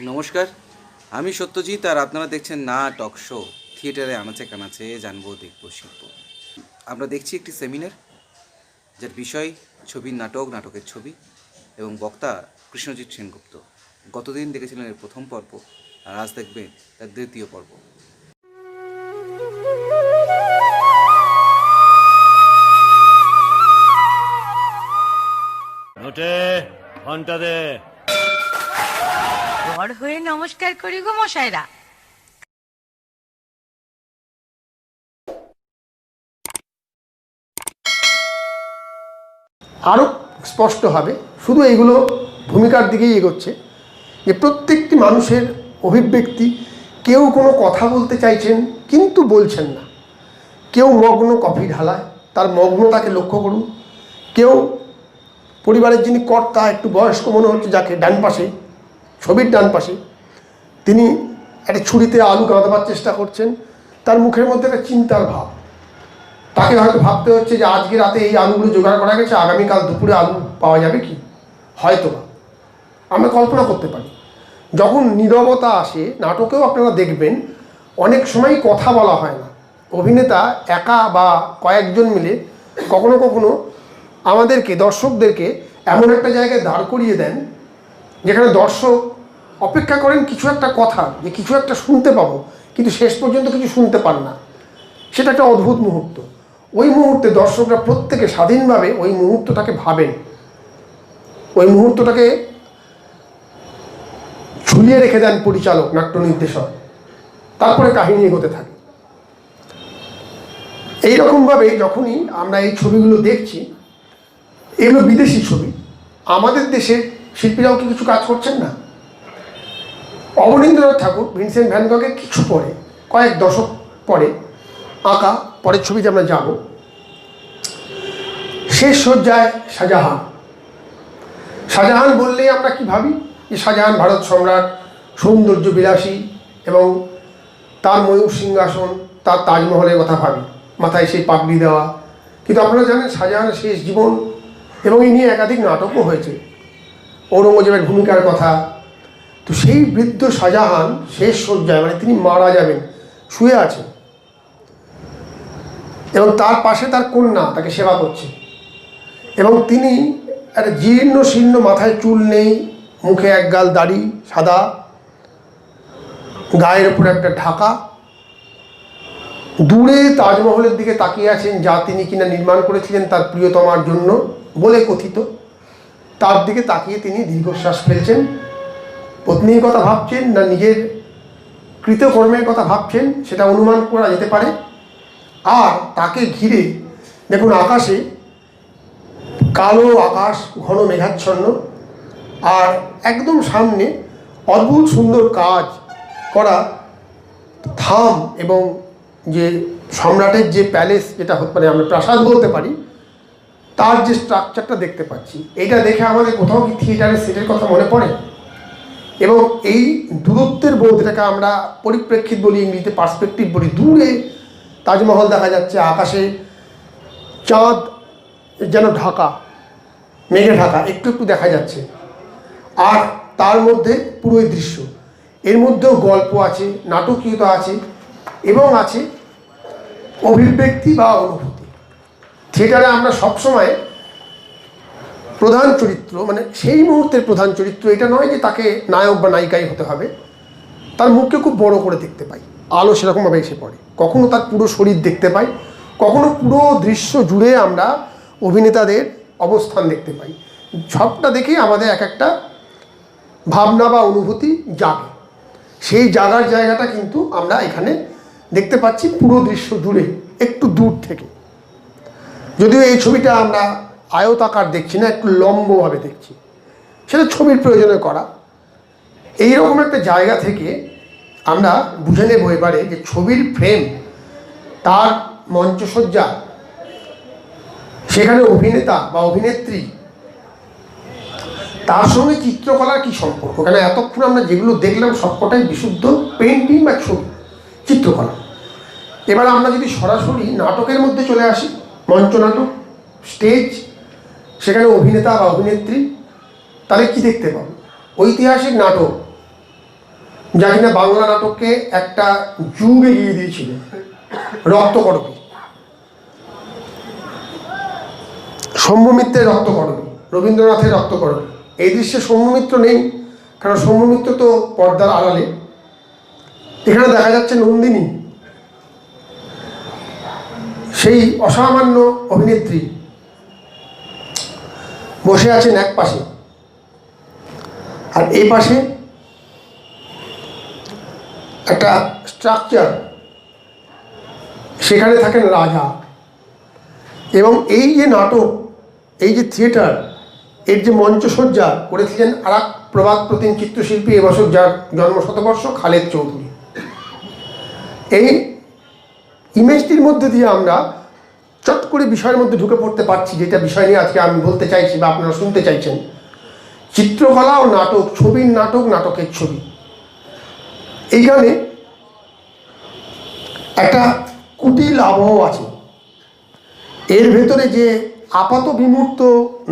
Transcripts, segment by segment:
নমস্কার, আমি সত্যজিৎ আর আপনারা দেখছেন না টক শো থিয়েটারে আনাচে কানাচে জানবো দেখবো শিখবো। আমরা দেখছি একটি সেমিনার যার বিষয় ছবির নাটক, নাটকের ছবি এবং বক্তা কৃষ্ণজিৎ সেনগুপ্ত। গতদিন দেখেছিলেন এর প্রথম পর্ব আর আজ দেখবেন তার দ্বিতীয় পর্ব। ঘন্টা দে। বড় হয়ে নমস্কার করি গো মশাইরা। আরও স্পষ্ট হবে, শুধু এইগুলো ভূমিকার দিকেই এগোচ্ছে যে প্রত্যেকটি মানুষের অভিব্যক্তি, কেউ কোনো কথা বলতে চাইছেন কিন্তু বলছেন না, কেউ মগ্ন কফি ঢালায়, তার মগ্নতাকে লক্ষ্য করুন। কেউ পরিবারের যিনি কর্তা, একটু বয়স্ক মনে হচ্ছে যাকে, ডান পাশে, ছবির ডান পাশে, তিনি একটা ছুরিতে আলু গাঁদাবার চেষ্টা করছেন, তার মুখের মধ্যে একটা চিন্তার ভাব। তাকে হয়তো ভাবতে হচ্ছে যে আজকে রাতে এই আলুগুলো জোগাড় করা গেছে, আগামীকাল দুপুরে আলু পাওয়া যাবে কি, হয়তো বা আমরা কল্পনা করতে পারি। যখন নীরবতা আসে নাটকেও আপনারা দেখবেন অনেক সময় কথা বলা হয় না, অভিনেতা একা বা কয়েকজন মিলে কখনো কখনো আমাদেরকে, দর্শকদেরকে এমন একটা জায়গায় দাঁড় করিয়ে দেন যেখানে দর্শক অপেক্ষা করেন কিছু একটা কথা, যে কিছু একটা শুনতে পাবো, কিন্তু শেষ পর্যন্ত কিছু শুনতে পান না। সেটা একটা অদ্ভুত মুহূর্ত। ওই মুহূর্তে দর্শকরা প্রত্যেকে স্বাধীনভাবে ওই মুহূর্তটাকে ভাবেন, ওই মুহূর্তটাকে ঝুলিয়ে রেখে দেন পরিচালক, নাট্য নির্দেশক, তারপরে কাহিনী এগোতে থাকে। এইরকমভাবে যখনই আমরা এই ছবিগুলো দেখছি, এগুলো বিদেশি ছবি, আমাদের দেশের শিল্পীরাও কি কিছু কাজ করছেন না? অবনীন্দ্রনাথ ঠাকুর ভিনসেন্ট ভ্যান গগের কিছু পরে, কয়েক দশক পরে আঁকা, পরের ছবিতে আমরা যাব, শেষ শয্যায় শাহজাহান। শাহজাহান বললেই আমরা কি ভাবি? যে শাহজাহান ভারত সম্রাট, সৌন্দর্য বিলাসী, এবং তার ময়ূর সিংহাসন, তার তাজমহলের কথা ভাবি, মাথায় সেই পাগড়ি দেওয়া। কিন্তু আপনারা জানেন শাহজাহানের শেষ জীবন, এবং এই নিয়ে একাধিক নাটকও হয়েছে, ঔরঙ্গজেবের ভূমিকার কথা। তো সেই বৃদ্ধ শাহজাহান শেষ শয্যায়, মানে তিনি মারা যাবেন, শুয়ে আছেন, এবং তার পাশে তার কন্যা তাকে সেবা করছে, এবং তিনি একটা জীর্ণ শীর্ণ, মাথায় চুল নেই, মুখে একগাল দাড়ি, সাদা, গায়ের ওপরে একটা ঢাকা, দূরে তাজমহলের দিকে তাকিয়ে আছেন, যা তিনি কিনা নির্মাণ করেছিলেন তার প্রিয়তমার জন্য বলে কথিত। তার দিকে তাকিয়ে তিনি দীর্ঘশ্বাস ফেলছেন। পত্নীর কথা ভাবছেন না নিজের কৃতকর্মের কথা ভাবছেন সেটা অনুমান করা যেতে পারে। আর তাকে ঘিরে দেখুন আকাশে কালো আকাশ, ঘন মেঘাচ্ছন্ন, আর একদম সামনে অদ্ভুত সুন্দর কাজ করা থাম, এবং যে সম্রাটের যে প্যালেস, যেটা হতে পারে আমরা প্রাসাদ বলতে পারি, তার যে স্ট্রাকচারটা দেখতে পাচ্ছি, এটা দেখে আমাদের কোথাও কি থিয়েটারের সেটের কথা মনে পড়ে? এবং এই দূরত্বের বোধ, এটাকে আমরা পরিপ্রেক্ষিত বলি, ইংরেজিতে পার্সপেক্টিভ বলি। দূরে তাজমহল দেখা যাচ্ছে, আকাশে চাঁদ যেন ঢাকা, মেঘে ঢাকা, একটু একটু দেখা যাচ্ছে, আর তার মধ্যে পুরোই দৃশ্য। এর মধ্যেও গল্প আছে, নাটকীয়তা আছে, এবং আছে অভিব্যক্তি বা অনুভূতি। থিয়েটারে আমরা সবসময় প্রধান চরিত্র, মানে সেই মুহূর্তের প্রধান চরিত্র, এটা নয় যে তাকে নায়ক বা নায়িকাই হতে হবে, তার মুখকে খুব বড় করে দেখতে পাই, আলো সেরকমভাবে এসে পড়ে, কখনো তার পুরো শরীর দেখতে পাই, কখনো পুরো দৃশ্য জুড়ে আমরা অভিনেতাদের অবস্থান দেখতে পাই। সবটা দেখেই আমাদের এক একটা ভাবনা বা অনুভূতি জাগে। সেই জাগার জায়গাটা কিন্তু আমরা এখানে দেখতে পাচ্ছি পুরো দৃশ্য জুড়ে, একটু দূর থেকে। যদিও এই ছবিটা আমরা আয়তাকার দেখছি না, একটু লম্বভাবে দেখছি, সেটা ছবির প্রয়োজনে করা। এইরকম একটা জায়গা থেকে আমরা বুঝে নেব এবারে যে ছবির ফ্রেম, তার মঞ্চসজ্জা, সেখানে অভিনেতা বা অভিনেত্রী, তার সঙ্গে চিত্রকলার কী সম্পর্ক। কেন এতক্ষণ আমরা যেগুলো দেখলাম সবকটাই বিশুদ্ধ পেন্টিং বা ছবি, চিত্রকলা। এবার আমরা যদি সরাসরি নাটকের মধ্যে চলে আসি, মঞ্চনাটক, স্টেজ, সেখানে অভিনেতা বা অভিনেত্রী, তাহলে কী দেখতে পাবো? ঐতিহাসিক নাটক যা কিনা বাংলা নাটককে একটা যুগ এগিয়ে দিয়েছিল। রক্তকরবী, সৌম্য মিত্রের রক্তকরবী, রবীন্দ্রনাথের রক্তকরবী। এই দৃশ্যে সৌম্য মিত্র নেই, কারণ সৌম্য মিত্র তো পর্দার আড়ালে। এখানে দেখা যাচ্ছে নন্দিনী, সেই অসামান্য অভিনেত্রী, বসে আছেন এক পাশে, আর এই পাশে একটা স্ট্রাকচার, সেখানে থাকেন রাজা। এবং এই যে নাটক, এই যে থিয়েটার, এর যে মঞ্চসজ্জা করেছিলেন আর এক প্রবাদ প্রতিম চিত্রশিল্পী এবছর, যার জন্মশতবর্ষ, খালেদ চৌধুরী। এই ইমেজটির মধ্যে দিয়ে আমরা চট করে বিষয়ের মধ্যে ঢুকে পড়তে পারছি, যেটা বিষয় নিয়ে আজকে আমি বলতে চাইছি বা আপনারা শুনতে চাইছেন। চিত্রকলা ও নাটক, ছবির নাটক, নাটকের ছবি। এইখানে একটা কুটিল আবহ আছে। এর ভেতরে যে আপাত বিমূর্ত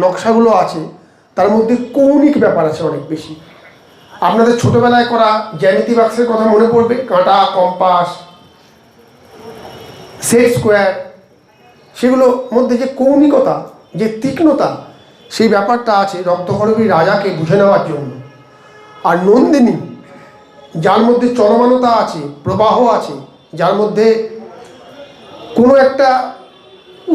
নকশাগুলো আছে, তার মধ্যে কৌণিক ব্যাপার আছে অনেক বেশি। আপনাদের ছোটবেলায় করা জ্যামিতি বাক্সের কথা মনে পড়বে, কাঁটা, কম্পাস, সেট স্কোয়ার, সেগুলোর মধ্যে যে কৌণিকতা, যে তীক্ষ্ণতা, সেই ব্যাপারটা আছে রক্তকরবী রাজাকে বুঝে নেওয়ার জন্য। আর নন্দিনী, যার মধ্যে চলমানতা আছে, প্রবাহ আছে, যার মধ্যে কোনো একটা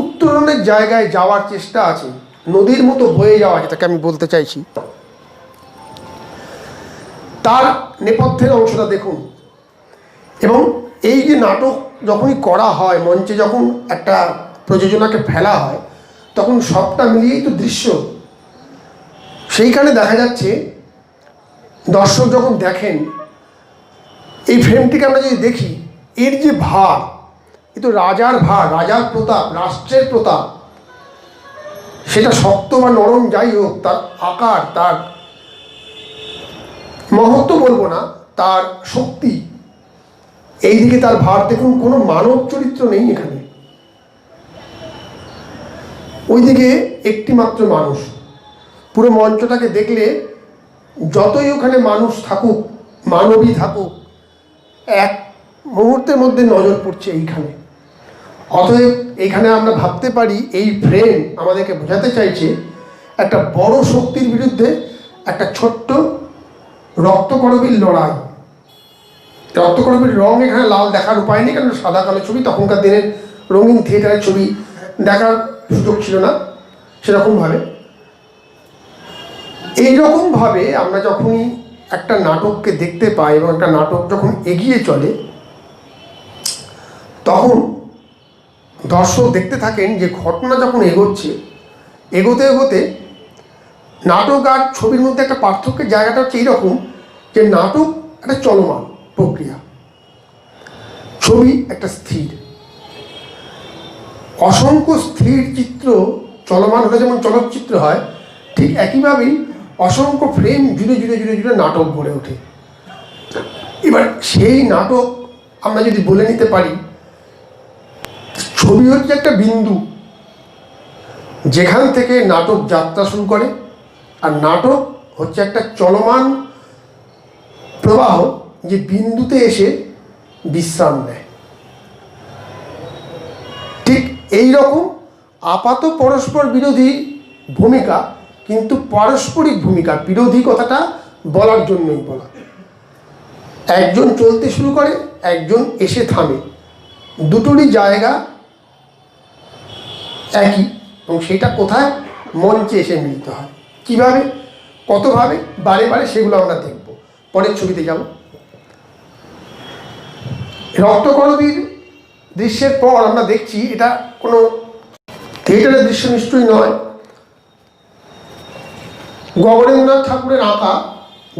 উত্তরণের জায়গায় যাওয়ার চেষ্টা আছে, নদীর মতো বয়ে যাওয়া, যেটাকে আমি বলতে চাইছি, তার নেপথ্যের অংশটা দেখুন। এবং এই যে নাটক যখনই করা হয়, মঞ্চে যখন একটা প্রযোজনাকে ফেলা হয়, তখন সবটা মিলিয়েই তো দৃশ্য। সেইখানে দেখা যাচ্ছে দর্শক যখন দেখেন এই ফ্রেমটিকে, আমরা যদি দেখি, এর যে ভার, এ তো রাজার ভার, রাজার প্রতাপ, রাষ্ট্রের প্রতাপ। সেটা শক্ত বা নরম যাই হোক, তার আকার, তার মহত্ব বলবো না, তার শক্তি, এইদিকে তার ভার দেখুন। কোনো মানব চরিত্র নেই এখানে, ওইদিকে একটি মাত্র মানুষ। পুরো মঞ্চটাকে দেখলে যতই ওখানে মানুষ থাকুক, মানবী থাকুক, এক মুহূর্তের মধ্যে নজর পড়ছে এইখানে। অতএব এইখানে আমরা ভাবতে পারি এই ফ্রেম আমাদেরকে বোঝাতে চাইছে একটা বড় শক্তির বিরুদ্ধে একটা ছোট্ট রক্তকরবীর লড়াই। রক্তকরবীর রং এখানে লাল দেখার উপায় নেই, কারণ সাদা কালো ছবি, তখনকার দিনের রঙিন থিয়েটারের ছবি দেখার সুযোগ ছিল না সেরকমভাবে। এইরকমভাবে আমরা যখনই একটা নাটককে দেখতে পাই এবং একটা নাটক যখন এগিয়ে চলে, তখন দর্শক দেখতে থাকেন যে ঘটনা যখন এগোচ্ছে, এগোতে এগোতে নাটক আর ছবির মধ্যে একটা পার্থক্যের জায়গাটা হচ্ছে এইরকম যে নাটক একটা চলমান প্রক্রিয়া, ছবি একটা স্থির। অসংখ্য স্থির চিত্র চলমান হলে যেমন চলচ্চিত্র হয়, ঠিক একইভাবেই অসংখ্য ফ্রেম জুড়ে জুড়ে জুড়ে জুড়ে নাটক গড়ে ওঠে। এবার সেই নাটক আমরা যদি বলে নিতে পারি, ছবি হচ্ছে একটা বিন্দু যেখান থেকে নাটক যাত্রা শুরু করে, আর নাটক হচ্ছে একটা চলমান প্রবাহ যে বিন্দুতে এসে বিশ্রাম নেয়। ঠিক এই রকম আপাত পরস্পর বিরোধী ভূমিকা, কিন্তু পারস্পরিক ভূমিকা। বিরোধী কথাটা বলার জন্যই বলা। একজন চলতে শুরু করে, একজন এসে থামে, দুটোরই জায়গা একই, এবং সেটা কোথায়? মঞ্চে এসে মিলিত হয়। কিভাবে, কতভাবে, বারে বারে সেগুলো আমরা দেখব। পরের ছবিতে যাব। রক্তকরবীর দৃশ্যের পর আমরা দেখছি এটা কোনো থিয়েটারের দৃশ্য নিশ্চয়ই নয়। গগনেন্দ্রনাথ ঠাকুরের আঁকা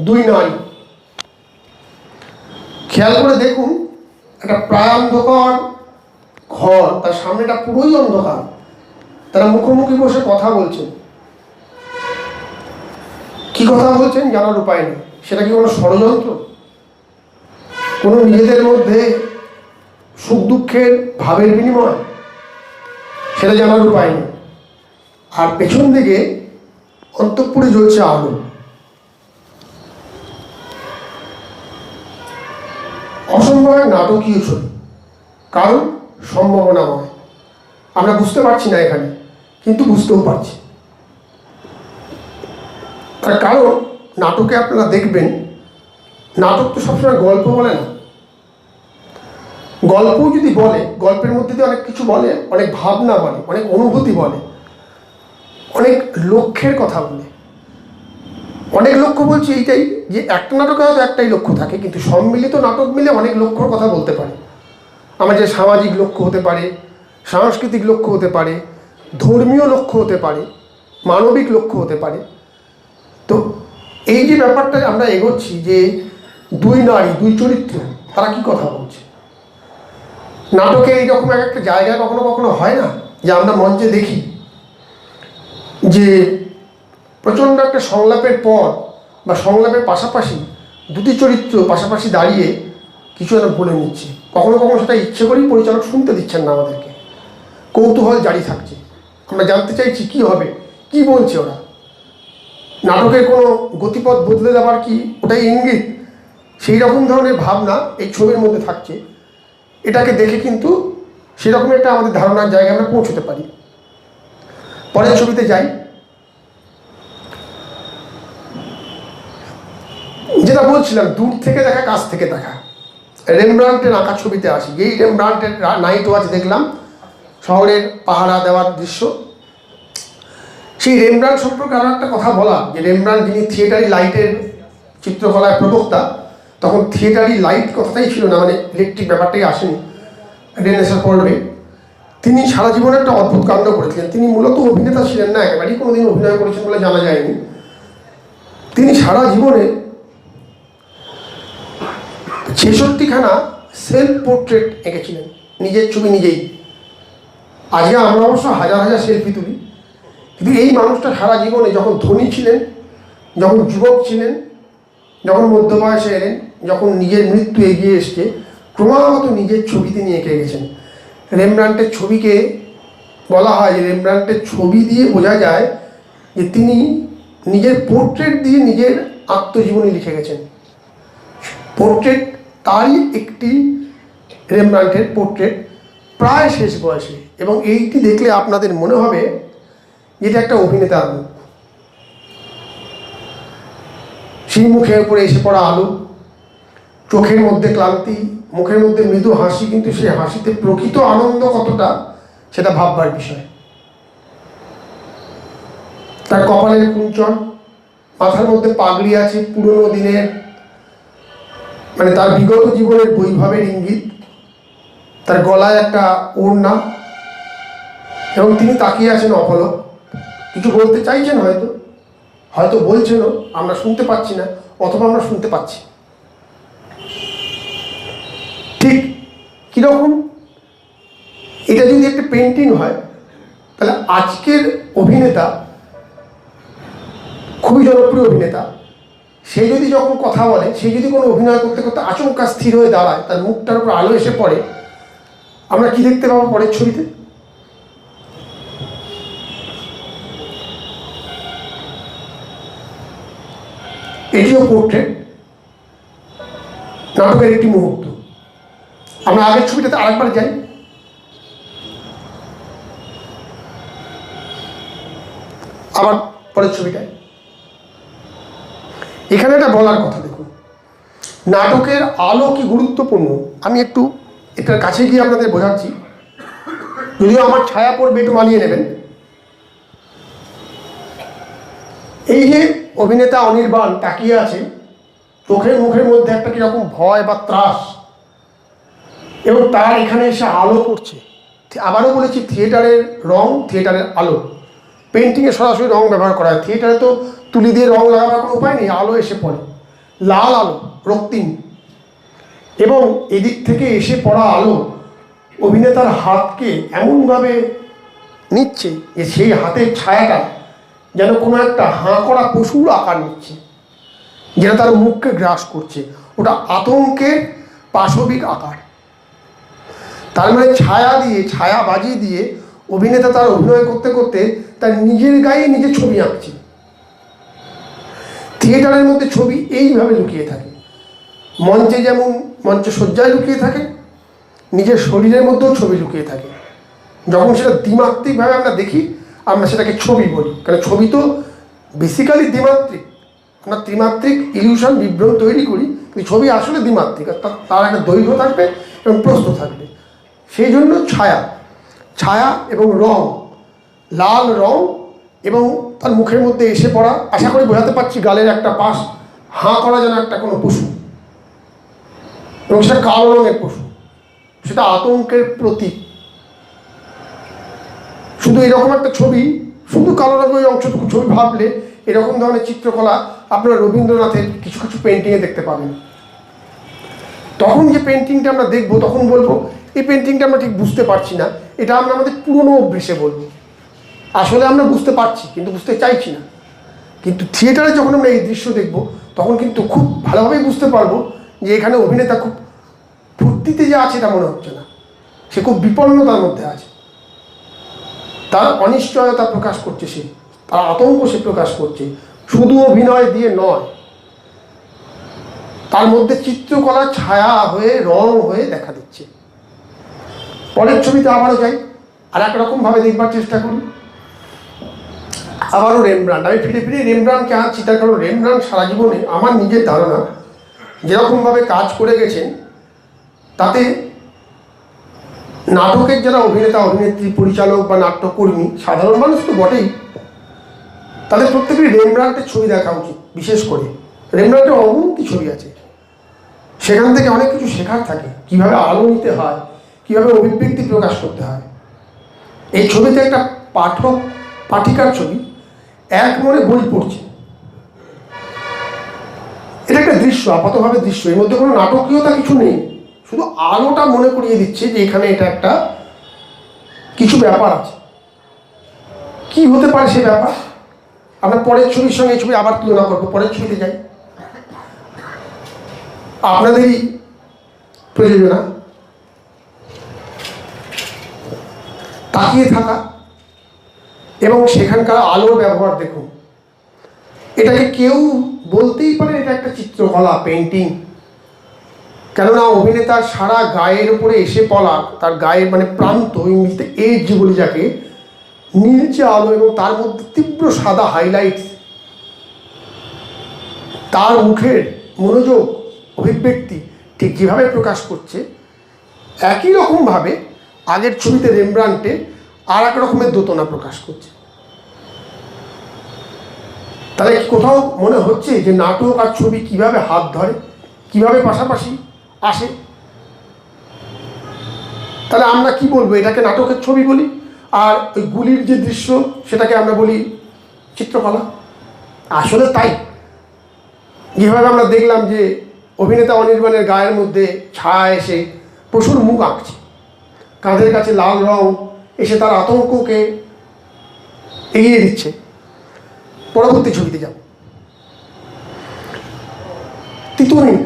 দুই নারী। খেয়াল করে দেখুন, একটা প্রায় অন্ধকার ঘর, তার সামনেটা পুরোই অন্ধকার, তারা মুখোমুখি বসে কথা বলছেন। কি কথা বলছেন জানার উপায় নেই। সেটা কি কোনো ষড়যন্ত্র? কোনো নিজেদের মধ্যে সুখ দুঃখের ভাবের বিনিময়? সেটা জানার উপায় নেই। আর পেছন দিকে অন্তঃপুরে জ্বলছে আলো। হয় নাটকীয় ছবি, কারণ সম্ভাবনাময়। আমরা বুঝতে পারছি না এখানে, কিন্তু বুঝতেও পারছি। তার কারণ নাটকে আপনারা দেখবেন, নাটক তো সবসময় গল্প বলে না। গল্পও যদি বলে, গল্পের মধ্যে দিয়ে অনেক কিছু বলে, অনেক ভাবনা বলে, অনেক অনুভূতি বলে, অনেক লক্ষ্যের কথা বলে। অনেক লক্ষ্য বলছি এইটাই যে একটা নাটকে হয়তো একটাই লক্ষ্য থাকে, কিন্তু সম্মিলিত নাটক মিলে অনেক লক্ষ্যর কথা বলতে পারে। আমাদের সামাজিক লক্ষ্য হতে পারে, সাংস্কৃতিক লক্ষ্য হতে পারে, ধর্মীয় লক্ষ্য হতে পারে, মানবিক লক্ষ্য হতে পারে। তো এই যে ব্যাপারটা আমরা এগোচ্ছি যে দুই নারী, দুই চরিত্র, তারা কি কথা বলছে। নাটকে এইরকম একটা জায়গায় কখনো কখনো হয় না যে আমরা মঞ্চে দেখি যে প্রচণ্ড একটা সংলাপের পর বা সংলাপের পাশাপাশি দুটি চরিত্র পাশাপাশি দাঁড়িয়ে কিছু একটা বলে নিচ্ছে। কখনো কখনো সেটা ইচ্ছে করেই পরিচালক শুনতে দিচ্ছেন না আমাদেরকে, কৌতূহল জারি থাকছে, আমরা জানতে চাইছি কি হবে, কি বলছে ওরা। নাটকের কোনো গতিপথ বদলে দেওয়ার কি ওটাই ইঙ্গিত, সেই রকম ধরনের ভাবনা এই ছবির মধ্যে থাকছে। এটাকে দেখে কিন্তু সেরকম একটা আমাদের ধারণার জায়গায় আমরা পৌঁছতে পারি। পরের ছবিতে যাই। যেটা বলছিলাম, দূর থেকে দেখা, কাছ থেকে দেখা, রেমব্রান্টের আঁকা ছবিতে আসি। এই রেমব্রান্টের নাইট ওয়াচ দেখলাম, শহরের পাহারা দেওয়ার দৃশ্য। সেই রেমব্রান্ট সম্পর্কে আরও একটা কথা বলা, যে রেমব্রান্ট যিনি থিয়েটারি লাইটের চিত্রকলায় প্রবক্তা, তখন থিয়েটারি লাইট কথাটাই ছিল না, মানে ইলেকট্রিক ব্যাপারটাই আসেনি রেনেসাঁ পর্বে। তিনি সারা জীবনে একটা অদ্ভুত কাণ্ড করেছিলেন। তিনি মূলত অভিনেতা ছিলেন না, একেবারেই কোনোদিন অভিনয় করেছেন বলে জানা যায়নি। তিনি সারা জীবনে 66খানা সেলফ পোর্ট্রেট এঁকেছিলেন, নিজের ছবি নিজেই। আজকে আমরা অবশ্য হাজার হাজার সেলফি তুলি, কিন্তু এই মানুষটা সারা জীবনে, যখন ধনী ছিলেন, যখন যুবক ছিলেন, যখন মধ্যবয়সে এলেন, যখন নিজের মৃত্যু এগিয়ে এসছে, ক্রমাগত নিজের ছবি তিনি এঁকে গেছেন। রেমব্রান্টের ছবিকে বলা হয় যে রেমব্রান্টের ছবি দিয়ে বোঝা যায় যে তিনি নিজের পোর্ট্রেট দিয়ে নিজের আত্মজীবনী লিখে গেছেন। পোর্ট্রেট তারই একটি, রেমব্রান্টের পোর্ট্রেট, প্রায় শেষ বয়সে, এবং এইটি দেখলে আপনাদের মনে হবে যেটা একটা অভিনেতার মুখ। সেই মুখের উপরে এসে পড়া আলো, চোখের মধ্যে ক্লান্তি, মুখের মধ্যে মৃদু হাসি, কিন্তু সেই হাসিতে প্রকৃত আনন্দ কতটা সেটা ভাববার বিষয়। তার কপালের কুঞ্চন, মাথার মধ্যে পাগড়ি আছে পুরনো দিনের, মানে তার বিগত জীবনের বৈভবের ইঙ্গিত। তার গলায় একটা ওড়না, এবং তিনি তাকিয়ে আছেন অপলক, কিছু বলতে চাইছেন, হয়তো হয়তো বলছেনও, আমরা শুনতে পাচ্ছি না, অথবা আমরা শুনতে পাচ্ছি। ঠিক কীরকম, এটা যদি একটা পেন্টিং হয়, তাহলে আজকের অভিনেতা, খুবই জনপ্রিয় অভিনেতা, সে যদি যখন কথা বলে, সে যদি কোনো অভিনয় করতে করতে আচমকা স্থির হয়ে দাঁড়ায়, তার মুখটার উপর আলো এসে পড়ে, আমরা কি দেখতে পাবো পরের ছবিতে? এটিও পোর্ট্রেট, নাটকের একটি মুহূর্ত। আমরা আগের ছবিটাতে আরেকবার যাই। আবার পরের ছবিটায় এখানে একটা বলার কথা, দেখুন নাটকের আলো কি গুরুত্বপূর্ণ। আমি একটু এটার কাছে গিয়ে আপনাদের বোঝাচ্ছি, যদিও আমার ছায়া পড়বে, একটু মানিয়ে নেবেন। এই যে অভিনেতা অনির্বাণ তাকিয়ে আছে, চোখের মুখের মধ্যে একটা কীরকম ভয় বা ত্রাস, এবং তার এখানে এসে আলো পড়ছে। আবারও বলেছি, থিয়েটারের রং, থিয়েটারের আলো। পেন্টিংয়ে সরাসরি রং ব্যবহার করা হয়, থিয়েটারে তো তুলি দিয়ে রং লাগাবার কোনো উপায় নেই, আলো এসে পড়ে, লাল আলো, রক্তিম। এবং এদিক থেকে এসে পড়া আলো অভিনেতার হাতকে এমনভাবে নিচ্ছে যে সেই হাতের ছায়াটা যেন কোনো একটা হাঁ করা পশুর আকার নিচ্ছে, যেটা তার মুখকে গ্রাস করছে। ওটা আতঙ্কের পাশবিক আকার। তার মানে ছায়া দিয়ে, ছায়া বাজি দিয়ে অভিনেতা তার অভিনয় করতে করতে তার নিজের গায়ে নিজে ছবি আঁকছে। থিয়েটারের মধ্যে ছবি এইভাবে লুকিয়ে থাকে। মঞ্চে যেমন মঞ্চে শয্যায় লুকিয়ে থাকে, নিজের শরীরের মধ্যেও ছবি লুকিয়ে থাকে। যখন সেটা দ্বিমাত্রিকভাবে আমরা দেখি, আমরা সেটাকে ছবি বলি, কারণ ছবি তো বেসিক্যালি দ্বিমাত্রিক। আমরা ত্রিমাত্রিক ইলিউশন বিভ্রম তৈরি করি, কিন্তু ছবি আসলে দ্বিমাত্রিক, আর তার একটা দৈর্ঘ্য থাকবে এবং প্রস্থ থাকবে। সেই জন্য ছায়া এবং রং, লাল রং এবং তার মুখের মধ্যে এসে পড়া, আশা করি বোঝাতে পারছি, গালের একটা পাশ হাঁ করা যেন একটা কোনো পশু, এবং সেটা কালো রঙের পশু, সেটা আতঙ্কের প্রতীক। শুধু এরকম একটা ছবি, শুধু কালো রঙের অংশটুকু ছবি ভাবলে এরকম ধরনের চিত্রকলা আপনারা রবীন্দ্রনাথের কিছু কিছু পেন্টিংয়ে দেখতে পাবেন। তখন যে পেন্টিংটা আমরা দেখবো, তখন বলবো এই পেন্টিংটা আমরা ঠিক বুঝতে পারছি না, এটা আমরা আমাদের পুরনো অভ্যেসে বলবো। আসলে আমরা বুঝতে পারছি, কিন্তু বুঝতে চাইছি না। কিন্তু থিয়েটারে যখন আমরা এই দৃশ্য দেখব, তখন কিন্তু খুব ভালোভাবেই বুঝতে পারবো যে এখানে অভিনেতা খুব ফুর্তিতে যে আছে তা মনে হচ্ছে না, সে খুব বিপন্নতার মধ্যে আছে। তার অনিশ্চয়তা প্রকাশ করছে, সে তার আতঙ্ক সে প্রকাশ করছে, শুধু অভিনয় দিয়ে নয়, তার মধ্যে চিত্রকলা ছায়া হয়ে রং হয়ে দেখা দিচ্ছে। পরের ছবিতে আবারও যাই, আর এক রকমভাবে দেখবার চেষ্টা করি। আবারও রেমব্রান্ড, আমি ফিরে ফিরে রেমব্রান্ডকে আনছি, তার কারণ রেমব্রান্ড সারা জীবনে আমার নিজের ধারণা যেরকমভাবে কাজ করে গেছেন, তাতে নাটকের যারা অভিনেতা, অভিনেত্রী, পরিচালক বা নাট্যকর্মী, সাধারণ মানুষ তো বটেই, তাদের প্রত্যেকেরই রেমব্রান্ডের ছবি দেখা উচিত। বিশেষ করে রেমব্রান্ডের অগুন্তি ছবি আছে, সেখান থেকে অনেক কিছু শেখার থাকে, কীভাবে আলো নিতে হয়, কীভাবে অভিব্যক্তি প্রকাশ করতে হয়। এই ছবিতে একটা পাঠিকার ছবি, এক মনে বই পড়ছে। এটা একটা দৃশ্য, আপাতভাবে দৃশ্য, এর মধ্যে কোনো নাটকীয়তা কিছু নেই, শুধু আলোটা মনে করিয়ে দিচ্ছে যে এখানে এটা একটা কিছু ব্যাপার আছে। কি হতে পারে সে ব্যাপার, আমরা পরের ছবির সঙ্গে এই ছবি আবার তুলনা করবো। পরের ছবিতে যাই, আপনাদেরই প্রযোজনা, তাকিয়ে থাকা এবং সেখানকার আলোর ব্যবহার দেখুন। এটাকে কেউ বলতেই পারে এটা একটা চিত্রকলা, পেন্টিং, কেননা অভিনেতার সারা গায়ের উপরে এসে পড়া, তার গায়ের মানে প্রান্ত, ইংলিশে এজ বলি যাকে, নীলচে আলো এবং তার মধ্যে তীব্র সাদা হাইলাইটস, তার মুখের মনোযোগ, অভিব্যক্তি ঠিক যেভাবে প্রকাশ করছে, একই রকমভাবে আগের ছবিতে রেমব্রান্ডে আর এক রকমের দোতনা প্রকাশ করছে। তাহলে কোথাও মনে হচ্ছে যে নাটক আর ছবি কিভাবে হাত ধরে, কিভাবে পাশাপাশি আসে। তাহলে আমরা কি বলবো, এটাকে নাটকের ছবি বলি, আর ওই গুলির যে দৃশ্য সেটাকে আমরা বলি চিত্রকলা। আসলে তাই, যেভাবে আমরা দেখলাম যে অভিনেতা অনির্বাণের গায়ের মধ্যে ছায়া এসে পশুর মুখ আঁকছে, কাঁধের কাছে লাল রং এসে তার আতঙ্ককে এগিয়ে দিচ্ছে। পরবর্তী ছবিতে যাব, তিতুমির।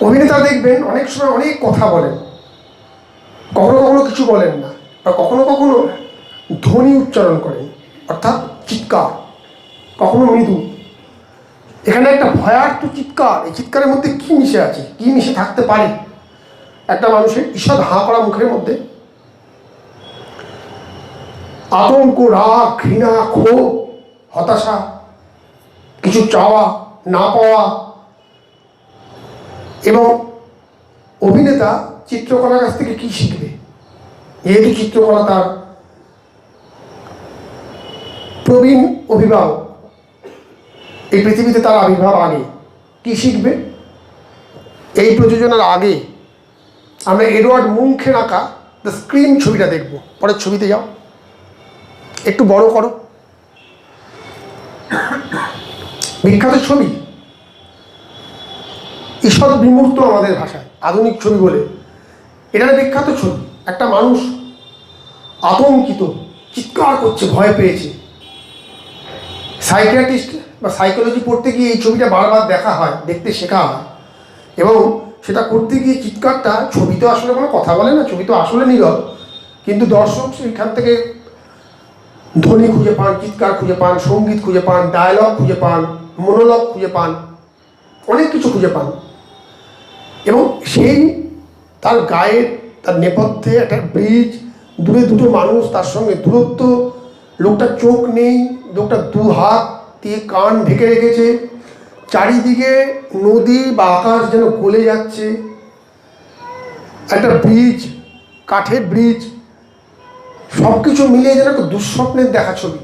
অভিনেতা দেখবেন অনেক সময় অনেক কথা বলেন, কখনো কখনো কিছু বলেন না, বা কখনো কখনো ধ্বনি উচ্চারণ করেন, অর্থাৎ চিৎকার, কখনো মৃদু। এখানে একটা ভয়ার্থ চিৎকার, এই চিৎকারের মধ্যে কি মিশে আছে, কি মিশে থাকতে পারে একটা মানুষের ঈষৎ হাঁ করা মুখের মধ্যে? আতঙ্ক, রাগ, ঘৃণা, ক্ষোভ, হতাশা, কিছু চাওয়া, না পাওয়া। এবং অভিনেতা চিত্রকলার কাছ থেকে কি শিখবে, যেহেতু চিত্রকলা তার প্রবীণ অভিভাবক, এই পৃথিবীতে তার আবির্ভাব আগে, কি শিখবে? এই প্রযোজনার আগে আমরা এডওয়ার্ড মুনখের আঁকা দ্য স্ক্রিম ছবিটা দেখব। পরের ছবিতে যাও, একটু বড় করো। বিখ্যাত ছবি, ঈষৎ বিমূর্ত আমাদের ভাষায়, আধুনিক ছবি বলে। এটা বিখ্যাত ছবি, একটা মানুষ আতঙ্কিত, চিৎকার করছে, ভয় পেয়েছে। সাইকিয়াট্রিস্ট বা সাইকোলজি পড়তে গিয়ে এই ছবিটা বারবার দেখা হয়, দেখতে শেখা হয়, এবং সেটা করতে গিয়ে চিৎকারটা, ছবি তো আসলে কোনো কথা বলে না, ছবি তো আসলে নীরব, কিন্তু দর্শক সেখান থেকে ধ্বনি খুঁজে পান, চিৎকার খুঁজে পান, সঙ্গীত খুঁজে পান, ডায়ালগ খুঁজে পান, মনোলগ খুঁজে পান, অনেক কিছু খুঁজে পান। এবং সেই তার গায়ের তার নেপথ্যে একটা ব্রিজ, দূরে দুটো মানুষ, তার সঙ্গে দূরত্ব, লোকটার চোখ নেই, লোকটা দু হাত দিয়ে কান ঢেকে রেখেছে, চারিদিকে নদী বা আকাশ যেন গলে যাচ্ছে, একটা ব্রিজ, কাঠের ব্রিজ, সব কিছু মিলিয়ে যেন একটা দুঃস্বপ্নের দেখা ছবি।